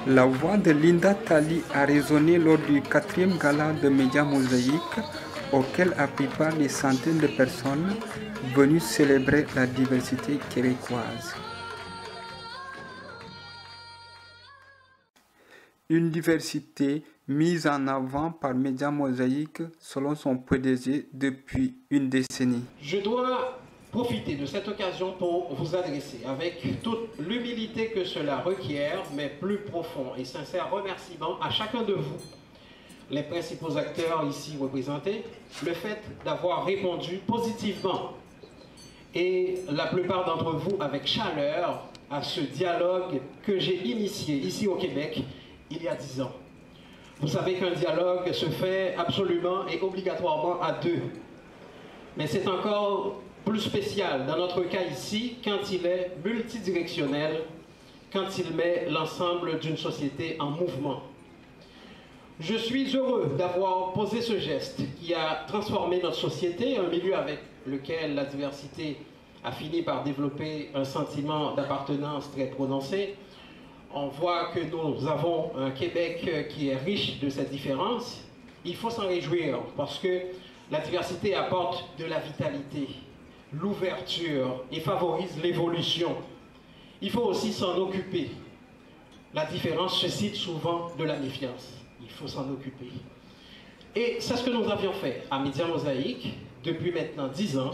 La voix de Linda Tali a résonné lors du 4e gala de Média Mosaïque, auquel a pris part des centaines de personnes venues célébrer la diversité québécoise. Une diversité mise en avant par Média Mosaïque selon son PDG depuis une décennie. Je dois profiter de cette occasion pour vous adresser avec toute l'humilité que cela requiert, mais plus profond et sincère remerciement à chacun de vous, les principaux acteurs ici représentés, le fait d'avoir répondu positivement et la plupart d'entre vous avec chaleur à ce dialogue que j'ai initié ici au Québec il y a 10 ans. Vous savez qu'un dialogue se fait absolument et obligatoirement à deux, mais c'est encore plus spécial dans notre cas ici quand il est multidirectionnel, quand il met l'ensemble d'une société en mouvement. Je suis heureux d'avoir posé ce geste qui a transformé notre société, un milieu avec lequel la diversité a fini par développer un sentiment d'appartenance très prononcé. On voit que nous avons un Québec qui est riche de cette différence. Il faut s'en réjouir parce que la diversité apporte de la vitalité, l'ouverture et favorise l'évolution. Il faut aussi s'en occuper. La différence suscite souvent de la méfiance. Il faut s'en occuper. Et c'est ce que nous avions fait à Média Mosaïque depuis maintenant 10 ans,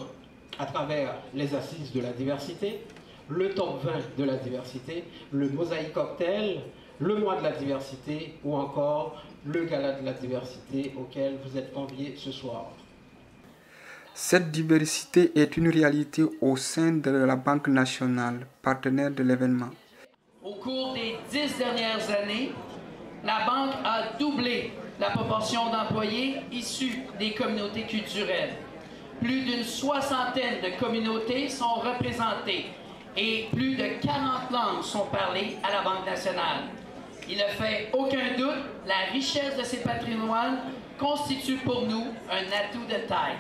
à travers les assises de la diversité, le top 20 de la diversité, le Mosaïque Cocktail, le mois de la diversité ou encore le gala de la diversité auquel vous êtes conviés ce soir. Cette diversité est une réalité au sein de la Banque nationale, partenaire de l'événement. Au cours des 10 dernières années, la Banque a doublé la proportion d'employés issus des communautés culturelles. Plus d'une soixantaine de communautés sont représentées et plus de 40 langues sont parlées à la Banque nationale. Il ne fait aucun doute, la richesse de ces patrimoines constitue pour nous un atout de taille.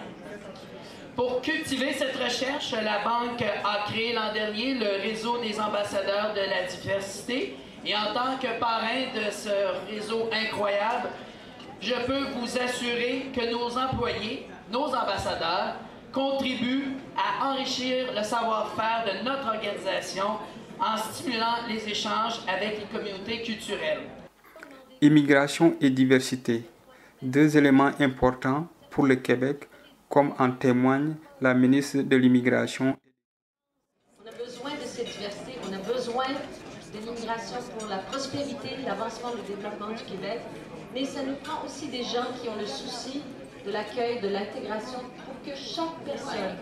Pour cultiver cette recherche, la Banque a créé l'an dernier le réseau des ambassadeurs de la diversité. Et en tant que parrain de ce réseau incroyable, je peux vous assurer que nos employés, nos ambassadeurs, contribuent à enrichir le savoir-faire de notre organisation en stimulant les échanges avec les communautés culturelles. Immigration et diversité, deux éléments importants pour le Québec, comme en témoigne la ministre de l'Immigration. On a besoin de cette diversité, on a besoin de l'immigration pour la prospérité, l'avancement, le développement du Québec, mais ça nous prend aussi des gens qui ont le souci de l'accueil, de l'intégration, pour que chaque personne,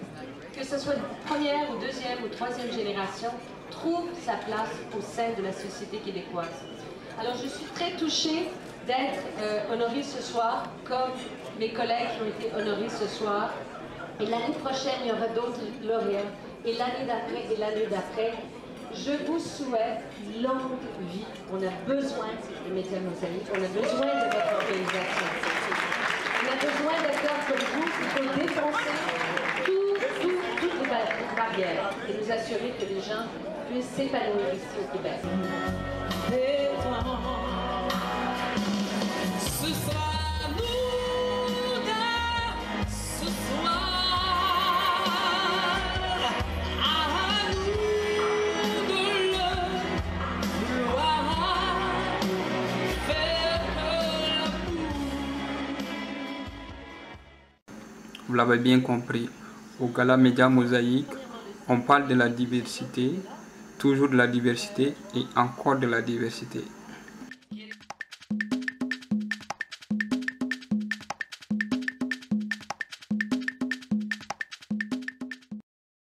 que ce soit de première ou deuxième ou troisième génération, trouve sa place au sein de la société québécoise. Alors je suis très touchée d'être honorée ce soir, comme mes collègues qui ont été honorés ce soir. Et l'année prochaine, il y aura d'autres lauréats. Et l'année d'après, et l'année d'après. Je vous souhaite longue vie. On a besoin de Média Mosaïque, on a besoin de votre organisation. On a besoin d'acteurs comme vous qui faut défoncer toutes les barrières et nous assurer que les gens puissent s'épanouir ici au Québec. Vous l'avez bien compris, au Gala Média Mosaïque, on parle de la diversité, toujours de la diversité et encore de la diversité.